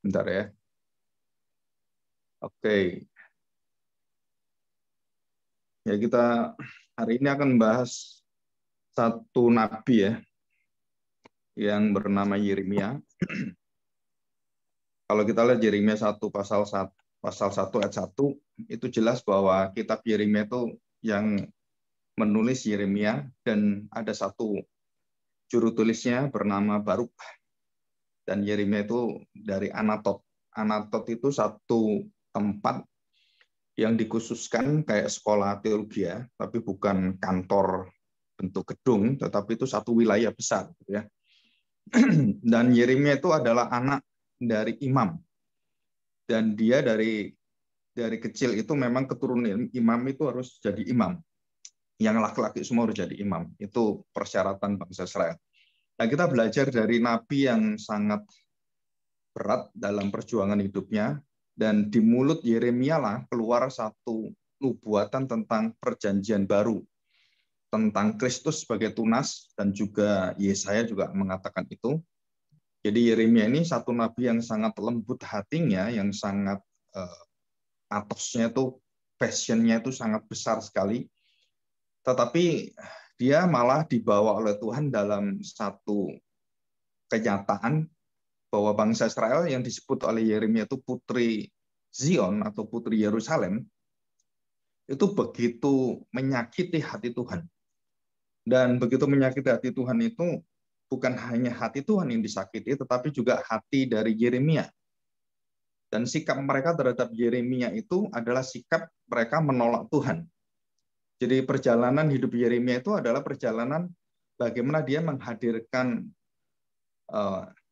Bentar ya. Oke. Ya, kita hari ini akan membahas satu nabi ya, yang bernama Yeremia. Kalau kita lihat Yeremia 1 pasal 1 ayat 1, itu jelas bahwa kitab Yeremia itu yang menulis Yeremia, dan ada satu juru tulisnya bernama Baruk. Dan Yeremia itu dari Anatot. Anatot itu satu tempat yang dikhususkan kayak sekolah teologi ya, tapi bukan kantor bentuk gedung, tetapi itu satu wilayah besar ya. Dan Yeremia itu adalah anak dari imam. Dan dia dari kecil itu memang keturunan imam itu harus jadi imam. Yang laki-laki semua harus jadi imam. Itu persyaratan bangsa Israel. Nah, kita belajar dari nabi yang sangat berat dalam perjuangan hidupnya, dan di mulut Yeremia lah keluar satu nubuatan tentang perjanjian baru, tentang Kristus sebagai tunas, dan juga Yesaya juga mengatakan itu. Jadi Yeremia ini satu nabi yang sangat lembut hatinya, yang sangat atosnya itu, passionnya itu sangat besar sekali. Tetapi dia malah dibawa oleh Tuhan dalam satu kenyataan bahwa bangsa Israel yang disebut oleh Yeremia itu putri Zion atau putri Yerusalem, itu begitu menyakiti hati Tuhan. Dan begitu menyakiti hati Tuhan itu, bukan hanya hati Tuhan yang disakiti, tetapi juga hati dari Yeremia. Dan sikap mereka terhadap Yeremia itu adalah sikap mereka menolak Tuhan. Jadi perjalanan hidup Yeremia itu adalah perjalanan bagaimana dia menghadirkan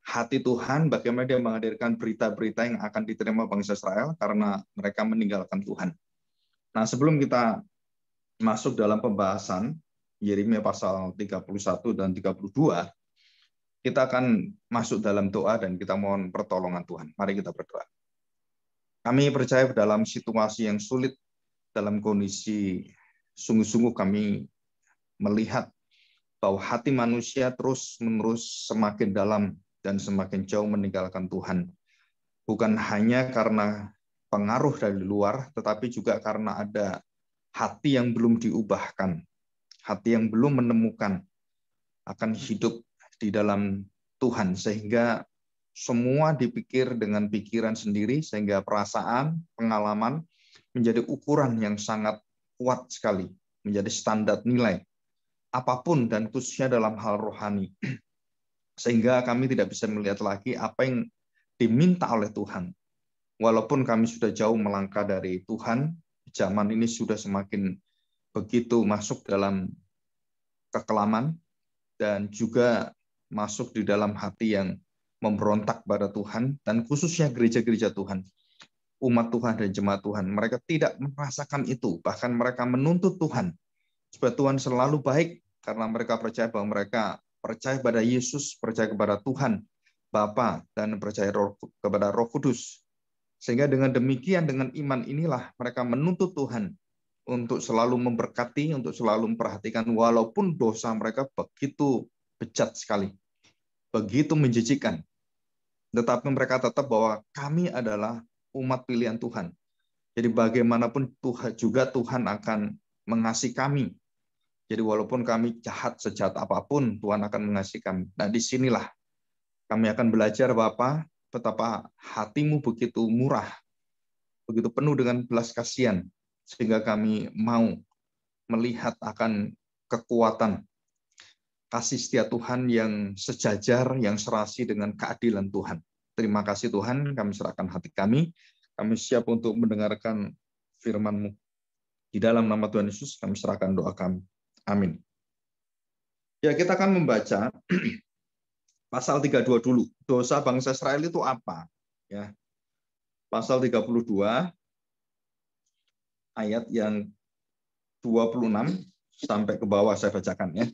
hati Tuhan, bagaimana dia menghadirkan berita-berita yang akan diterima bangsa Israel karena mereka meninggalkan Tuhan. Nah, sebelum kita masuk dalam pembahasan Yeremia pasal 31 dan 32, kita akan masuk dalam doa dan kita mohon pertolongan Tuhan. Mari kita berdoa. Kami percaya dalam situasi yang sulit, dalam kondisi sungguh-sungguh kami melihat bahwa hati manusia terus-menerus semakin dalam dan semakin jauh meninggalkan Tuhan. Bukan hanya karena pengaruh dari luar, tetapi juga karena ada hati yang belum diubahkan, hati yang belum menemukan akan hidup di dalam Tuhan, sehingga semua dipikir dengan pikiran sendiri, sehingga perasaan, pengalaman menjadi ukuran yang sangat kuat sekali, menjadi standar nilai apapun, dan khususnya dalam hal rohani. Sehingga kami tidak bisa melihat lagi apa yang diminta oleh Tuhan. Walaupun kami sudah jauh melangkah dari Tuhan, zaman ini sudah semakin begitu masuk dalam kekelaman, dan juga masuk di dalam hati yang memberontak pada Tuhan, dan khususnya gereja-gereja Tuhan, umat Tuhan dan jemaat Tuhan. Mereka tidak merasakan itu, bahkan mereka menuntut Tuhan, supaya Tuhan selalu baik, karena mereka percaya bahwa mereka percaya pada Yesus, percaya kepada Tuhan Bapa, dan percaya kepada Roh Kudus. Sehingga dengan demikian, dengan iman inilah mereka menuntut Tuhan untuk selalu memberkati, untuk selalu memperhatikan, walaupun dosa mereka begitu bejat sekali, begitu menjijikan. Tetapi mereka tetap bahwa kami adalah umat pilihan Tuhan. Jadi bagaimanapun Tuhan akan mengasihi kami. Jadi walaupun kami jahat, sejahat apapun, Tuhan akan mengasihi kami. Nah, disinilah kami akan belajar, Bapa, betapa hatimu begitu murah, begitu penuh dengan belas kasihan, sehingga kami mau melihat akan kekuatan kasih setia Tuhan yang sejajar, yang serasi dengan keadilan Tuhan. Terima kasih Tuhan, kami serahkan hati kami siap untuk mendengarkan firman-Mu. Di dalam nama Tuhan Yesus, kami serahkan doa kami. Amin. Ya, kita akan membaca pasal 32 dulu. Dosa bangsa Israel itu apa? Ya. Pasal 32 ayat yang 26 sampai ke bawah saya bacakan ya.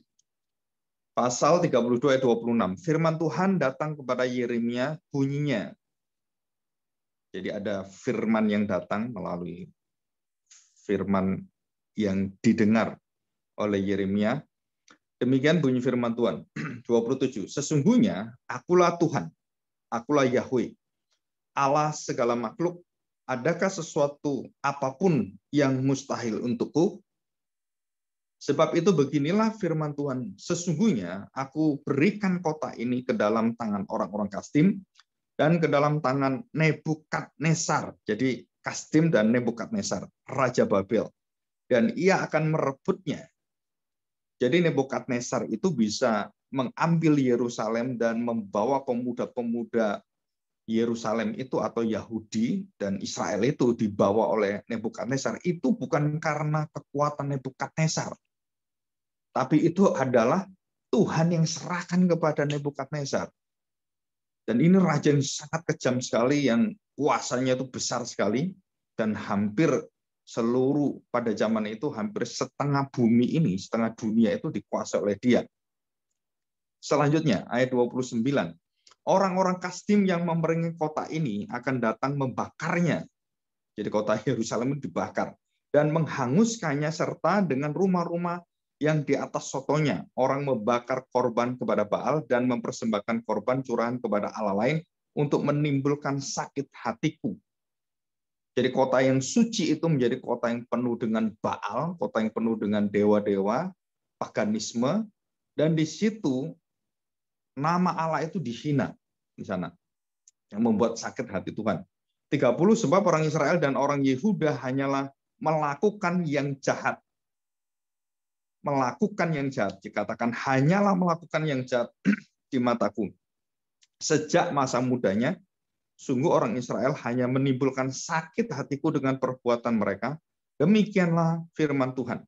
Pasal 32 ayat 26. Firman Tuhan datang kepada Yeremia, bunyinya. Jadi ada firman yang datang melalui firman yang didengar oleh Yeremia. Demikian bunyi firman Tuhan. 27. Sesungguhnya akulah Tuhan, akulah Yahweh, Allah segala makhluk, adakah sesuatu apapun yang mustahil untukku? Sebab itu beginilah firman Tuhan, sesungguhnya aku berikan kota ini ke dalam tangan orang-orang Kastim dan ke dalam tangan Nebukadnezar. Jadi Kastim dan Nebukadnezar, Raja Babel. Dan ia akan merebutnya. Jadi Nebukadnezar itu bisa mengambil Yerusalem dan membawa pemuda-pemuda Yerusalem itu atau Yahudi dan Israel itu dibawa oleh Nebukadnezar. Itu bukan karena kekuatan Nebukadnezar, tapi itu adalah Tuhan yang serahkan kepada Nebukadnezar. Dan ini raja yang sangat kejam sekali, yang kuasanya itu besar sekali, dan hampir seluruh pada zaman itu hampir setengah bumi ini, setengah dunia itu dikuasai oleh dia. Selanjutnya ayat 29. Orang-orang Kastim yang memerangi kota ini akan datang membakarnya. Jadi kota Yerusalem itu dibakar dan menghanguskannya serta dengan rumah-rumah yang di atas sotonya. Orang membakar korban kepada Baal dan mempersembahkan korban curahan kepada Allah lain untuk menimbulkan sakit hatiku. Jadi kota yang suci itu menjadi kota yang penuh dengan Baal, kota yang penuh dengan dewa-dewa, paganisme, dan di situ nama Allah itu dihina di sana, yang membuat sakit hati Tuhan. 30, sebab orang Israel dan orang Yehuda hanyalah melakukan yang jahat. Melakukan yang jahat, dikatakan hanyalah melakukan yang jahat di mataku. Sejak masa mudanya, sungguh orang Israel hanya menimbulkan sakit hatiku dengan perbuatan mereka. Demikianlah firman Tuhan.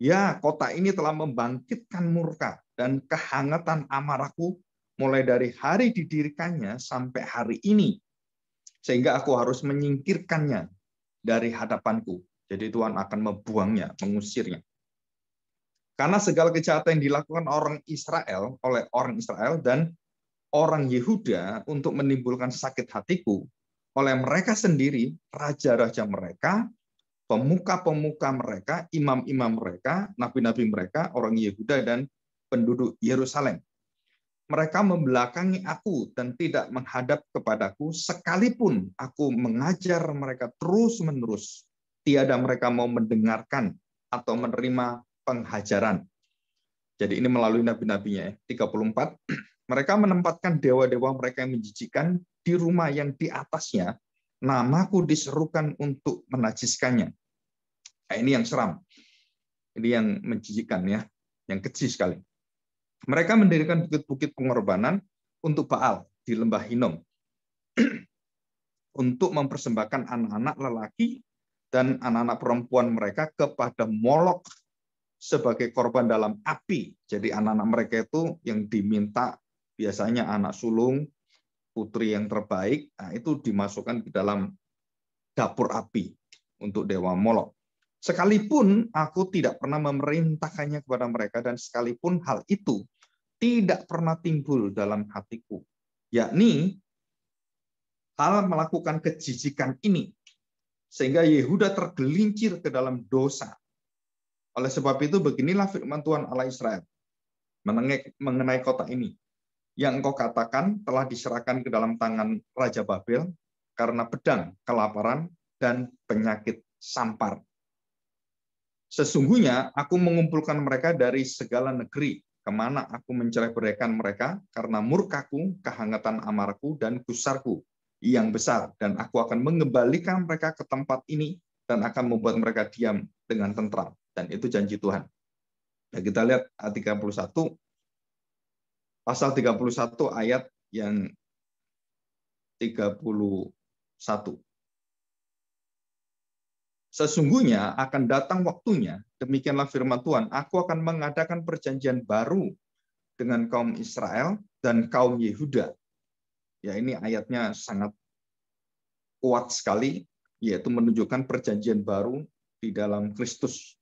Ya, kota ini telah membangkitkan murka dan kehangatan amarahku mulai dari hari didirikannya sampai hari ini. Sehingga aku harus menyingkirkannya dari hadapanku. Jadi Tuhan akan membuangnya, mengusirnya. Karena segala kejahatan yang dilakukan orang Israel oleh orang Israel dan orang Yehuda untuk menimbulkan sakit hatiku oleh mereka sendiri, raja-raja mereka, pemuka-pemuka mereka, imam-imam mereka, nabi-nabi mereka, orang Yehuda dan penduduk Yerusalem. Mereka membelakangi aku dan tidak menghadap kepadaku, sekalipun aku mengajar mereka terus-menerus. Tiada mereka mau mendengarkan atau menerima penghajaran. Jadi ini melalui nabi-nabinya. 34. Mereka menempatkan dewa-dewa mereka yang menjijikan di rumah yang di atasnya. Namaku diserukan untuk menajiskannya. Nah, ini yang seram. Ini yang menjijikan ya, yang keji sekali. Mereka mendirikan bukit-bukit pengorbanan untuk Baal di lembah Hinom. Untuk mempersembahkan anak-anak lelaki dan anak-anak perempuan mereka kepada Molok sebagai korban dalam api. Jadi anak-anak mereka itu yang diminta biasanya anak sulung, putri yang terbaik, nah itu dimasukkan ke dalam dapur api untuk dewa Molok. Sekalipun aku tidak pernah memerintahkannya kepada mereka, dan sekalipun hal itu tidak pernah timbul dalam hatiku, yakni hal melakukan kejijikan ini, sehingga Yehuda tergelincir ke dalam dosa. Oleh sebab itu, beginilah firman Tuhan Allah Israel mengenai kota ini. Yang engkau katakan telah diserahkan ke dalam tangan Raja Babel karena pedang, kelaparan, dan penyakit sampar. Sesungguhnya aku mengumpulkan mereka dari segala negeri, kemana aku mencerai-beraikan mereka karena murkaku, kehangatan amarahku, dan gusarku yang besar. Dan aku akan mengembalikan mereka ke tempat ini dan akan membuat mereka diam dengan tentram. Dan itu janji Tuhan. Nah, kita lihat ayat 31, pasal 31 ayat yang 31. Sesungguhnya akan datang waktunya, demikianlah firman Tuhan, aku akan mengadakan perjanjian baru dengan kaum Israel dan kaum Yehuda. Ya, ini ayatnya sangat kuat sekali, yaitu menunjukkan perjanjian baru di dalam Kristus.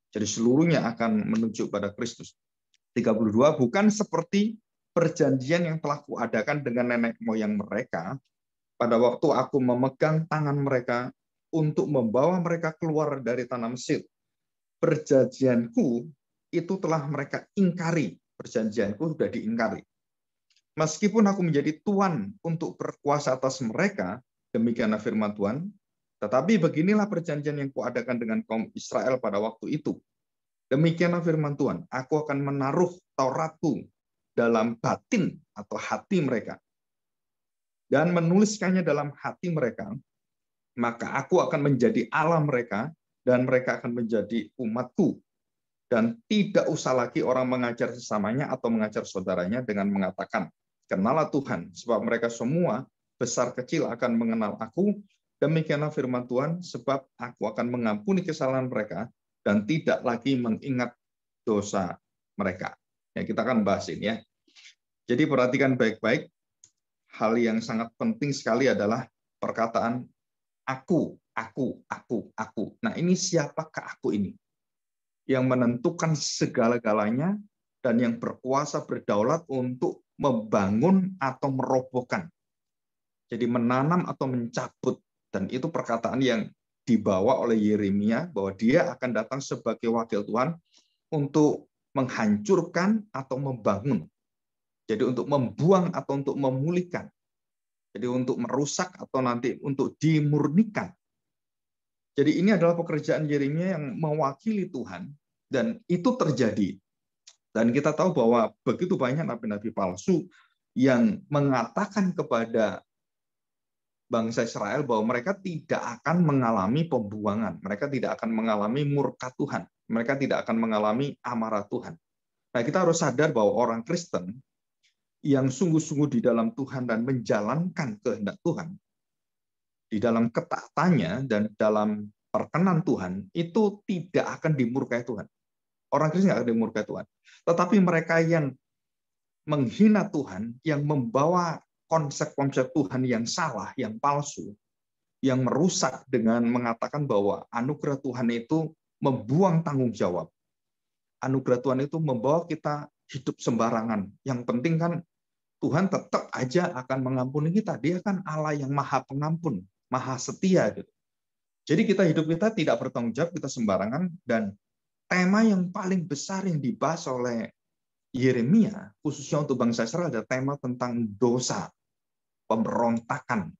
Jadi seluruhnya akan menuju pada Kristus. 32, bukan seperti perjanjian yang telah kuadakan dengan nenek moyang mereka pada waktu aku memegang tangan mereka untuk membawa mereka keluar dari tanah Mesir. Perjanjianku itu telah mereka ingkari. Perjanjianku sudah diingkari. Meskipun aku menjadi tuan untuk berkuasa atas mereka, demikianlah firman Tuhan, tetapi beginilah perjanjian yang kuadakan dengan kaum Israel pada waktu itu. Demikianlah firman Tuhan, aku akan menaruh Tauratku dalam batin atau hati mereka, dan menuliskannya dalam hati mereka, maka aku akan menjadi Allah mereka, dan mereka akan menjadi umatku. Dan tidak usah lagi orang mengajar sesamanya atau mengajar saudaranya dengan mengatakan, kenalah Tuhan, sebab mereka semua besar kecil akan mengenal aku. Demikianlah firman Tuhan, sebab aku akan mengampuni kesalahan mereka dan tidak lagi mengingat dosa mereka. Ya, kita akan bahas ini ya. Jadi perhatikan baik-baik, hal yang sangat penting sekali adalah perkataan aku, aku, aku, aku. Nah, ini siapakah aku ini? Yang menentukan segala-galanya dan yang berkuasa berdaulat untuk membangun atau merobohkan. Jadi menanam atau mencabut. Dan itu perkataan yang dibawa oleh Yeremia bahwa dia akan datang sebagai wakil Tuhan untuk menghancurkan atau membangun. Jadi untuk membuang atau untuk memulihkan. Jadi untuk merusak atau nanti untuk dimurnikan. Jadi ini adalah pekerjaan Yeremia yang mewakili Tuhan. Dan itu terjadi. Dan kita tahu bahwa begitu banyak nabi-nabi palsu yang mengatakan kepada bangsa Israel bahwa mereka tidak akan mengalami pembuangan. Mereka tidak akan mengalami murka Tuhan. Mereka tidak akan mengalami amarah Tuhan. Nah, kita harus sadar bahwa orang Kristen yang sungguh-sungguh di dalam Tuhan dan menjalankan kehendak Tuhan, di dalam ketaatannya dan dalam perkenan Tuhan, itu tidak akan dimurkai Tuhan. Orang Kristen tidak akan dimurkai Tuhan. Tetapi mereka yang menghina Tuhan, yang membawa konsep-konsep Tuhan yang salah, yang palsu, yang merusak dengan mengatakan bahwa anugerah Tuhan itu membuang tanggung jawab. Anugerah Tuhan itu membawa kita hidup sembarangan. Yang penting kan Tuhan tetap aja akan mengampuni kita. Dia kan Allah yang maha pengampun, maha setia. Gitu. Jadi hidup kita tidak bertanggung jawab, kita sembarangan. Dan tema yang paling besar yang dibahas oleh Yeremia, khususnya untuk bangsa Israel, ada tema tentang dosa, pemberontakan.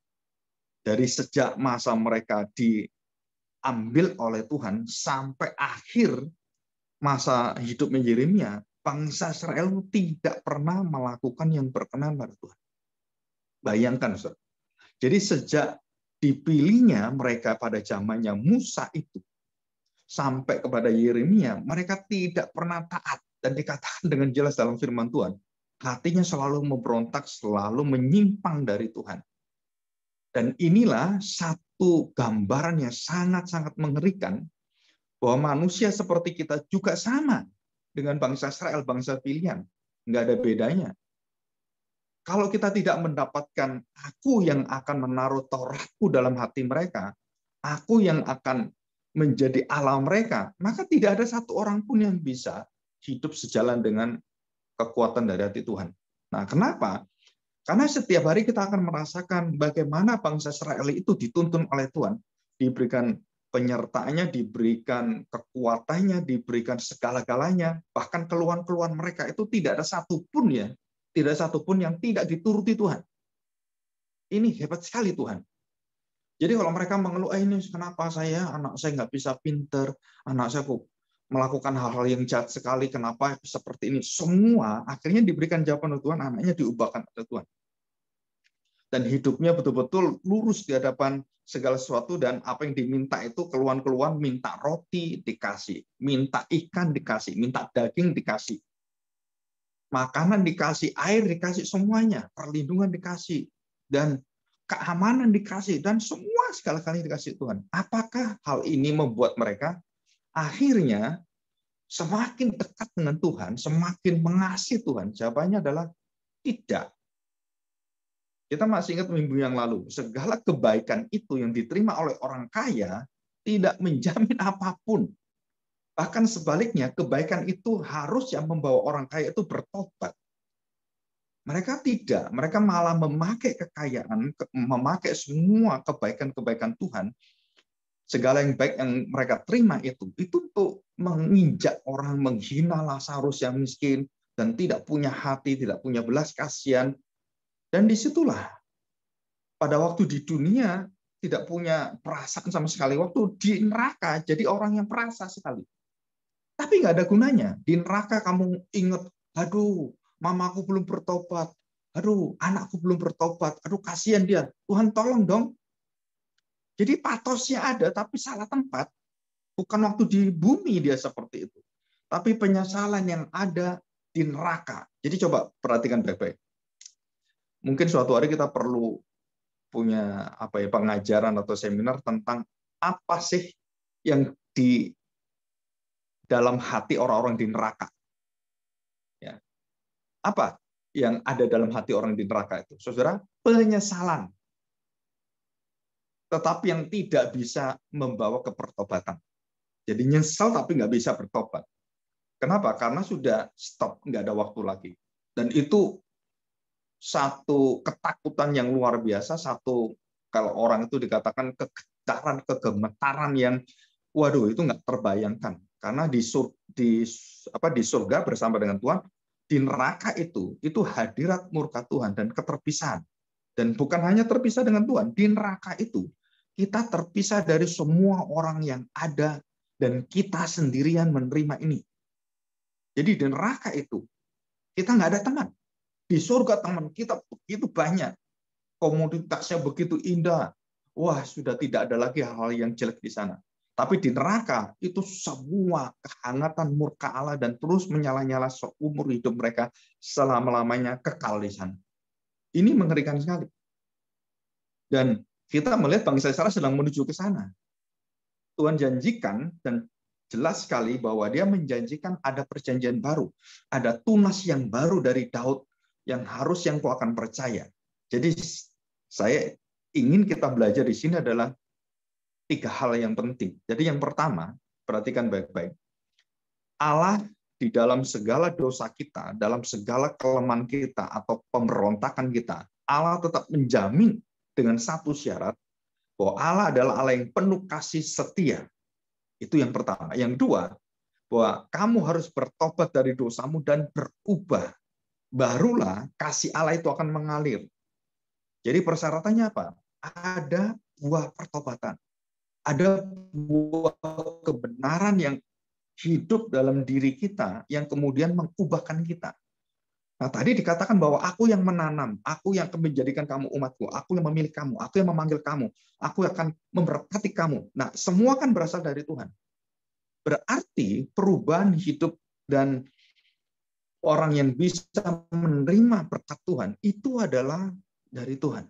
Dari sejak masa mereka diambil oleh Tuhan, sampai akhir masa hidupnya Yeremia, bangsa Israel tidak pernah melakukan yang berkenan pada Tuhan. Bayangkan, Saudara. Jadi sejak dipilihnya mereka pada zamannya Musa itu, sampai kepada Yeremia, mereka tidak pernah taat. Dan dikatakan dengan jelas dalam firman Tuhan, hatinya selalu memberontak, selalu menyimpang dari Tuhan. Dan inilah satu gambaran yang sangat-sangat mengerikan, bahwa manusia seperti kita juga sama dengan bangsa Israel, bangsa pilihan. Nggak ada bedanya. Kalau kita tidak mendapatkan aku yang akan menaruh Tauratku dalam hati mereka, aku yang akan menjadi Allah mereka, maka tidak ada satu orang pun yang bisa hidup sejalan dengan kekuatan dari hati Tuhan. Nah, kenapa? Karena setiap hari kita akan merasakan bagaimana bangsa Israel itu dituntun oleh Tuhan, diberikan penyertaannya, diberikan kekuatannya, diberikan segala-galanya, bahkan keluhan-keluhan mereka itu tidak ada satupun ya, tidak satupun yang tidak dituruti Tuhan. Ini hebat sekali Tuhan. Jadi kalau mereka mengeluh, ini kenapa anak saya nggak bisa pinter, anak saya kok melakukan hal-hal yang jahat sekali, kenapa seperti ini? Semua akhirnya diberikan jawaban oleh Tuhan, anaknya diubahkan oleh Tuhan. Dan hidupnya betul-betul lurus di hadapan segala sesuatu, dan apa yang diminta itu keluhan-keluhan, minta roti dikasih, minta ikan dikasih, minta daging dikasih, makanan dikasih, air dikasih, semuanya, perlindungan dikasih, dan keamanan dikasih, dan semua segala-galanya dikasih Tuhan. Apakah hal ini membuat mereka akhirnya semakin dekat dengan Tuhan, semakin mengasihi Tuhan? Jawabannya adalah tidak. Kita masih ingat minggu yang lalu, segala kebaikan itu yang diterima oleh orang kaya tidak menjamin apapun. Bahkan sebaliknya, kebaikan itu harus yang membawa orang kaya itu bertobat. Mereka tidak, mereka malah memakai kekayaan, memakai semua kebaikan-kebaikan Tuhan, segala yang baik yang mereka terima itu untuk menginjak orang, menghina Lazarus yang miskin, dan tidak punya hati, tidak punya belas kasihan. Dan disitulah pada waktu di dunia tidak punya perasaan sama sekali. Waktu di neraka jadi orang yang perasa sekali. Tapi nggak ada gunanya. Di neraka kamu ingat, aduh, mamaku belum bertobat. Aduh, anakku belum bertobat. Aduh, kasihan dia. Tuhan tolong dong. Jadi patosnya ada, tapi salah tempat. Bukan waktu di bumi dia seperti itu. Tapi penyesalan yang ada di neraka. Jadi coba perhatikan baik-baik. Mungkin suatu hari kita perlu punya pengajaran atau seminar tentang apa sih yang di dalam hati orang-orang di neraka. Ya. Apa yang ada dalam hati orang di neraka itu? Saudara, penyesalan. Tetapi yang tidak bisa membawa ke pertobatan. Jadi nyesal tapi nggak bisa bertobat. Kenapa? Karena sudah stop, nggak ada waktu lagi. Dan itu satu ketakutan yang luar biasa, satu kalau orang itu dikatakan kegetaran, kegemetaran yang, waduh, itu nggak terbayangkan. Karena di surga bersama dengan Tuhan, di neraka itu hadirat murka Tuhan dan keterpisahan. Dan bukan hanya terpisah dengan Tuhan, di neraka itu kita terpisah dari semua orang yang ada dan kita sendirian menerima ini. Jadi di neraka itu kita nggak ada teman. Di surga teman kita begitu banyak. Komoditasnya begitu indah. Wah, sudah tidak ada lagi hal-hal yang jelek di sana. Tapi di neraka itu semua kehangatan murka Allah dan terus menyala-nyala seumur hidup mereka selama-lamanya kekal di sana. Ini mengerikan sekali. Dan kita melihat bangsa Israel sedang menuju ke sana. Tuhan janjikan dan jelas sekali bahwa dia menjanjikan ada perjanjian baru. Ada tunas yang baru dari Daud yang kau akan percaya. Jadi saya ingin kita belajar di sini adalah 3 hal yang penting. Jadi yang pertama, perhatikan baik-baik. Allah di dalam segala dosa kita, dalam segala kelemahan kita atau pemberontakan kita, Allah tetap menjamin dengan satu syarat bahwa Allah adalah Allah yang penuh kasih setia. Itu yang pertama. Yang kedua, bahwa kamu harus bertobat dari dosamu dan berubah. Barulah kasih Allah itu akan mengalir. Jadi persyaratannya apa? Ada buah pertobatan. Ada buah kebenaran yang hidup dalam diri kita yang kemudian mengubahkan kita. Nah, tadi dikatakan bahwa aku yang menanam, aku yang akan menjadikan kamu umatku, aku yang memilih kamu, aku yang memanggil kamu, aku akan memberkati kamu. Nah, semua kan berasal dari Tuhan. Berarti perubahan hidup dan orang yang bisa menerima berkat Tuhan itu adalah dari Tuhan.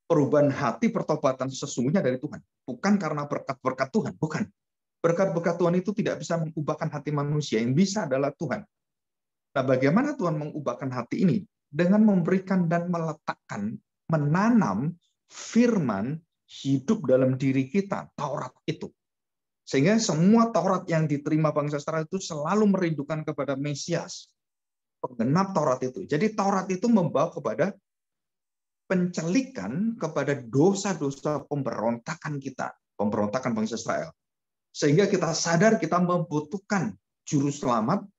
Perubahan hati, pertobatan sesungguhnya dari Tuhan. Bukan karena berkat-berkat Tuhan, bukan. Berkat-berkat Tuhan itu tidak bisa mengubahkan hati manusia, yang bisa adalah Tuhan. Nah, bagaimana Tuhan mengubahkan hati ini? Dengan memberikan dan meletakkan, menanam firman hidup dalam diri kita, Taurat itu. Sehingga semua Taurat yang diterima bangsa Israel itu selalu merindukan kepada Mesias, penggenap Taurat itu. Jadi Taurat itu membawa kepada pencelikan kepada dosa-dosa pemberontakan kita, pemberontakan bangsa Israel. Sehingga kita sadar kita membutuhkan juru selamat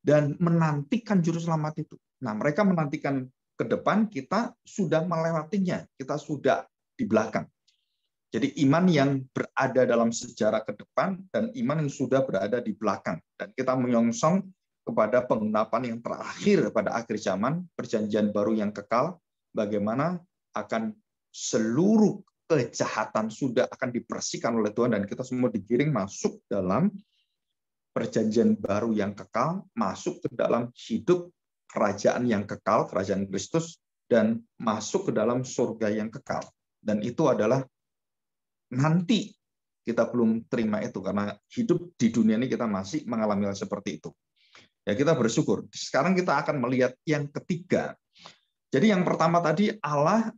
dan menantikan juru selamat itu. Nah, mereka menantikan ke depan, kita sudah melewatinya, kita sudah di belakang. Jadi iman yang berada dalam sejarah ke depan dan iman yang sudah berada di belakang. Dan kita menyongsong kepada penggenapan yang terakhir pada akhir zaman, perjanjian baru yang kekal, bagaimana akan seluruh kejahatan sudah akan dibersihkan oleh Tuhan dan kita semua digiring masuk dalam perjanjian baru yang kekal, masuk ke dalam hidup kerajaan yang kekal, kerajaan Kristus, dan masuk ke dalam surga yang kekal. Dan itu adalah nanti kita belum terima itu, karena hidup di dunia ini kita masih mengalami hal seperti itu. Ya, kita bersyukur. Sekarang kita akan melihat yang ketiga. Jadi yang pertama tadi, Allah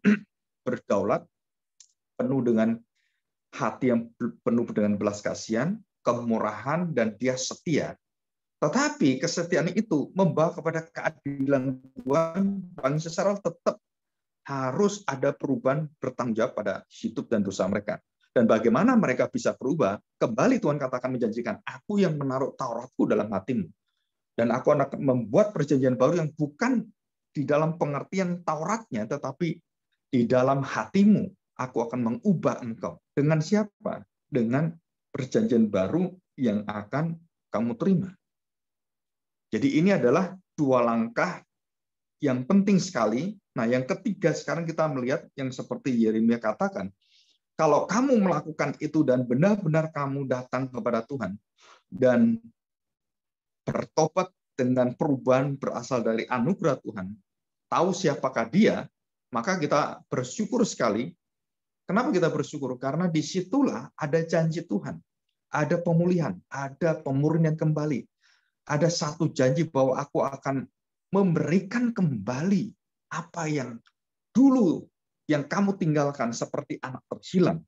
berdaulat, penuh dengan hati yang penuh dengan belas kasihan, kemurahan, dan dia setia. Tetapi kesetiaan itu membawa kepada keadilan Tuhan. Bangsa Israel tetap harus ada perubahan bertanggung jawab pada hidup dan dosa mereka. Dan bagaimana mereka bisa berubah? Kembali Tuhan katakan menjanjikan, aku yang menaruh Tauratku dalam hatimu. Dan aku akan membuat perjanjian baru yang bukan di dalam pengertian Tauratnya, tetapi di dalam hatimu. Aku akan mengubah engkau. Dengan siapa? Dengan perjanjian baru yang akan kamu terima. Jadi ini adalah dua langkah yang penting sekali. Nah, yang ketiga sekarang kita melihat yang seperti Yeremia katakan, kalau kamu melakukan itu dan benar-benar kamu datang kepada Tuhan dan bertobat dengan perubahan berasal dari anugerah Tuhan, tahu siapakah Dia, maka kita bersyukur sekali. Kenapa kita bersyukur? Karena disitulah ada janji Tuhan, ada pemulihan, ada pemurnian kembali, ada satu janji bahwa aku akan memberikan kembali apa yang dulu yang kamu tinggalkan seperti anak terhilang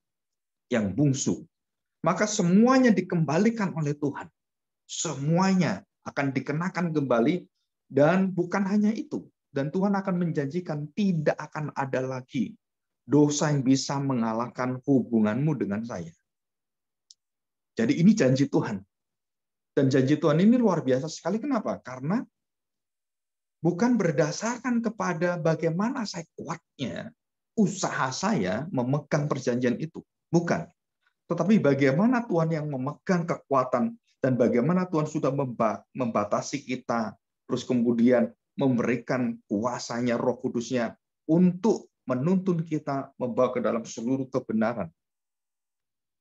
yang bungsu. Maka semuanya dikembalikan oleh Tuhan. Semuanya akan dikenakan kembali dan bukan hanya itu. Dan Tuhan akan menjanjikan tidak akan ada lagi dosa yang bisa mengalahkan hubunganmu dengan saya. Jadi ini janji Tuhan. Dan janji Tuhan ini luar biasa sekali. Kenapa? Karena bukan berdasarkan kepada bagaimana saya kuatnya usaha saya memegang perjanjian itu. Bukan. Tetapi bagaimana Tuhan yang memegang kekuatan dan bagaimana Tuhan sudah membatasi kita, terus kemudian memberikan kuasanya, Roh Kudusnya untuk menuntun kita membawa ke dalam seluruh kebenaran.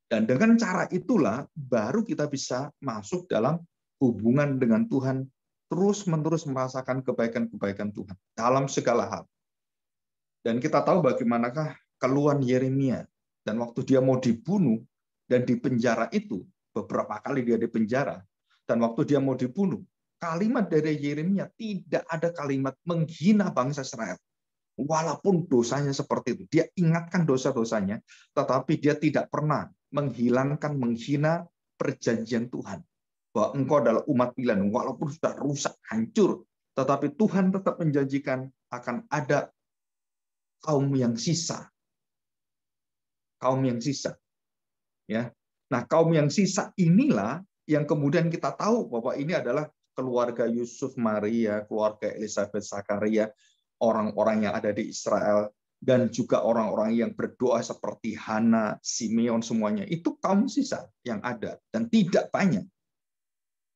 Dan dengan cara itulah baru kita bisa masuk dalam hubungan dengan Tuhan, terus-menerus merasakan kebaikan-kebaikan Tuhan dalam segala hal. Dan kita tahu bagaimanakah keluhan Yeremia. Dan waktu dia mau dibunuh dan di penjara itu, beberapa kali dia di penjara, dan waktu dia mau dibunuh, kalimat dari Yeremia tidak ada kalimat menghina bangsa Israel. Walaupun dosanya seperti itu, dia ingatkan dosa-dosanya, tetapi dia tidak pernah menghina perjanjian Tuhan. Bahwa engkau adalah umat pilihan, walaupun sudah rusak, hancur, tetapi Tuhan tetap menjanjikan akan ada kaum yang sisa. Kaum yang sisa. Ya. Nah, kaum yang sisa inilah yang kemudian kita tahu bahwa ini adalah keluarga Yusuf, Maria, keluarga Elizabeth, Zakaria, orang-orang yang ada di Israel, dan juga orang-orang yang berdoa seperti Hana, Simeon, semuanya. Itu kaum sisa yang ada, dan tidak banyak.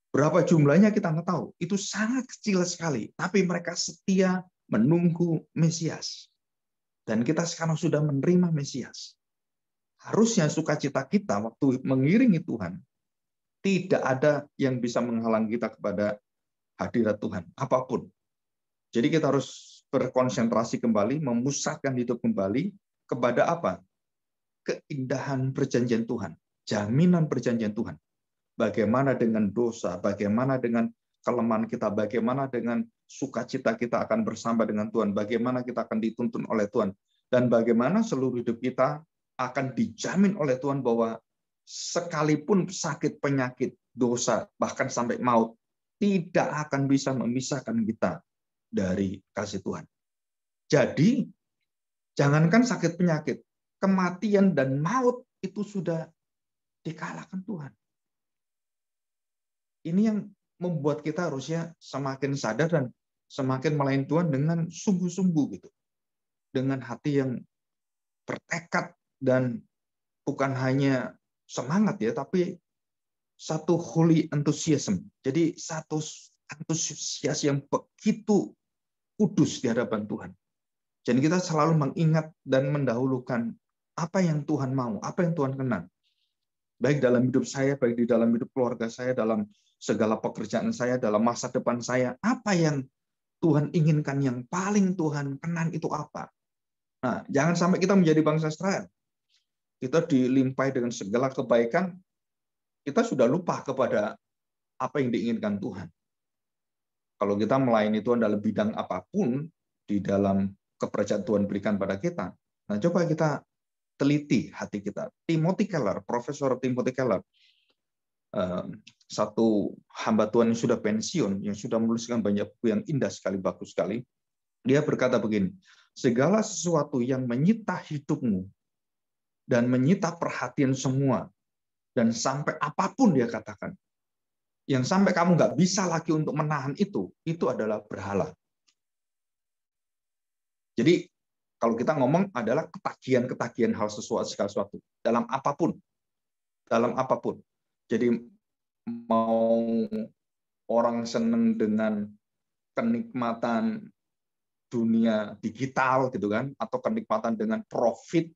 Berapa jumlahnya kita nggak tahu. Itu sangat kecil sekali. Tapi mereka setia menunggu Mesias. Dan kita sekarang sudah menerima Mesias. Harusnya sukacita kita waktu mengiringi Tuhan, tidak ada yang bisa menghalang kita kepada hadirat Tuhan, apapun. Jadi kita harus berkonsentrasi kembali, memusatkan hidup kembali kepada apa? Keindahan perjanjian Tuhan, jaminan perjanjian Tuhan. Bagaimana dengan dosa, bagaimana dengan kelemahan kita, bagaimana dengan sukacita kita akan bersama dengan Tuhan, bagaimana kita akan dituntun oleh Tuhan, dan bagaimana seluruh hidup kita akan dijamin oleh Tuhan bahwa sekalipun sakit, penyakit, dosa, bahkan sampai maut, tidak akan bisa memisahkan kita dari kasih Tuhan. Jadi, jangankan sakit penyakit, kematian dan maut itu sudah dikalahkan Tuhan. Ini yang membuat kita harusnya semakin sadar dan semakin melayani Tuhan dengan sungguh-sungguh gitu. Dengan hati yang bertekad dan bukan hanya semangat ya, tapi satu holy enthusiasm. Jadi satu antusias yang begitu kudus di hadapan Tuhan. Jadi kita selalu mengingat dan mendahulukan apa yang Tuhan mau, apa yang Tuhan kenal. Baik dalam hidup saya, baik di dalam hidup keluarga saya, dalam segala pekerjaan saya, dalam masa depan saya, apa yang Tuhan inginkan, yang paling Tuhan kenal itu apa. Nah, jangan sampai kita menjadi bangsa Israel. Kita dilimpahi dengan segala kebaikan, kita sudah lupa kepada apa yang diinginkan Tuhan. Kalau kita melayani Tuhan dalam bidang apapun, di dalam kepercayaan Tuhan berikan pada kita, nah coba kita teliti hati kita. Timothy Keller, Profesor Timothy Keller, satu hamba Tuhan yang sudah pensiun, yang sudah menuliskan banyak buku yang indah sekali, bagus sekali, dia berkata begini, segala sesuatu yang menyita hidupmu dan menyita perhatian semua, dan sampai apapun dia katakan, yang sampai kamu nggak bisa lagi untuk menahan itu adalah berhala. Jadi kalau kita ngomong adalah ketagihan hal sesuatu dalam apapun. Jadi mau orang seneng dengan kenikmatan dunia digital gitu kan, atau kenikmatan dengan profit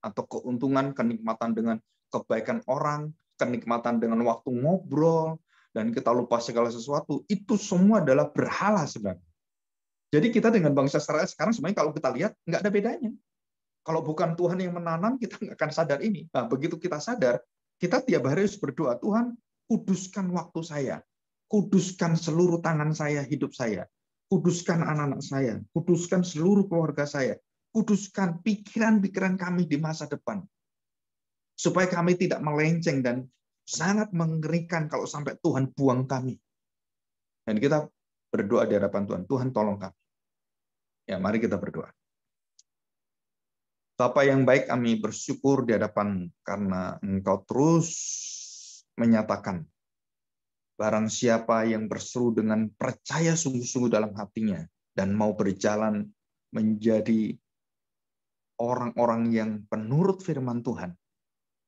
atau keuntungan, kenikmatan dengan kebaikan orang, kenikmatan dengan waktu ngobrol, dan kita lupa segala sesuatu, itu semua adalah berhala sebenarnya. Jadi kita dengan bangsa Israel sekarang sebenarnya kalau kita lihat nggak ada bedanya. Kalau bukan Tuhan yang menanam, kita nggak akan sadar ini. Nah, begitu kita sadar, kita tiap hari harus berdoa, Tuhan, kuduskan waktu saya, kuduskan seluruh tangan saya, hidup saya, kuduskan anak-anak saya, kuduskan seluruh keluarga saya, kuduskan pikiran-pikiran kami di masa depan. Supaya kami tidak melenceng dan sangat mengerikan kalau sampai Tuhan buang kami. Dan kita berdoa di hadapan Tuhan, Tuhan tolong kami. Ya, mari kita berdoa. Bapa yang baik, kami bersyukur di hadapan karena Engkau terus menyatakan barang siapa yang berseru dengan percaya sungguh-sungguh dalam hatinya dan mau berjalan menjadi orang-orang yang penurut firman Tuhan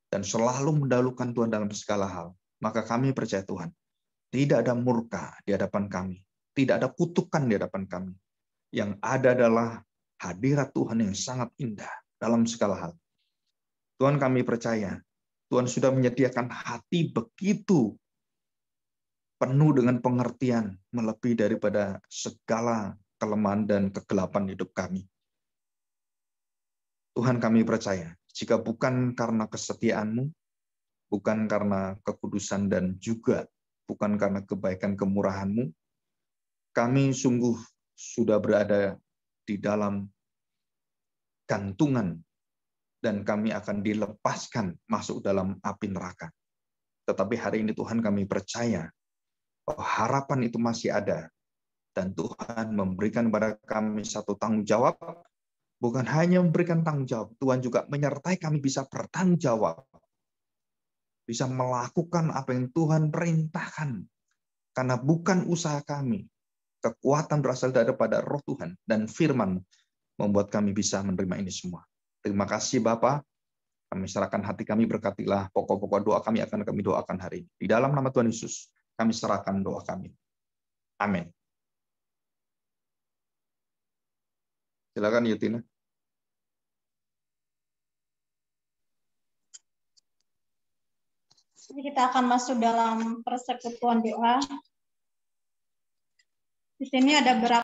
dan selalu mendahulukan Tuhan dalam segala hal, maka kami percaya Tuhan, tidak ada murka di hadapan kami, tidak ada kutukan di hadapan kami. Yang ada adalah hadirat Tuhan yang sangat indah dalam segala hal. Tuhan, kami percaya Tuhan sudah menyediakan hati begitu penuh dengan pengertian melebihi daripada segala kelemahan dan kegelapan hidup kami. Tuhan, kami percaya jika bukan karena kesetiaan-Mu, bukan karena kekudusan dan juga bukan karena kebaikan kemurahan-Mu, kami sungguh sudah berada di dalam gantungan dan kami akan dilepaskan masuk dalam api neraka. Tetapi hari ini Tuhan, kami percaya bahwa harapan itu masih ada. Dan Tuhan memberikan kepada kami satu tanggung jawab. Bukan hanya memberikan tanggung jawab, Tuhan juga menyertai kami bisa bertanggung jawab. Bisa melakukan apa yang Tuhan perintahkan. Karena bukan usaha kami. Kekuatan berasal daripada roh Tuhan dan firman membuat kami bisa menerima ini semua. Terima kasih Bapa. Kami serahkan hati kami, berkatilah pokok-pokok doa kami akan kami doakan hari ini. Di dalam nama Tuhan Yesus, kami serahkan doa kami. Amin. Silakan Yutina. Kita akan masuk dalam persekutuan doa. Di sini ada beberapa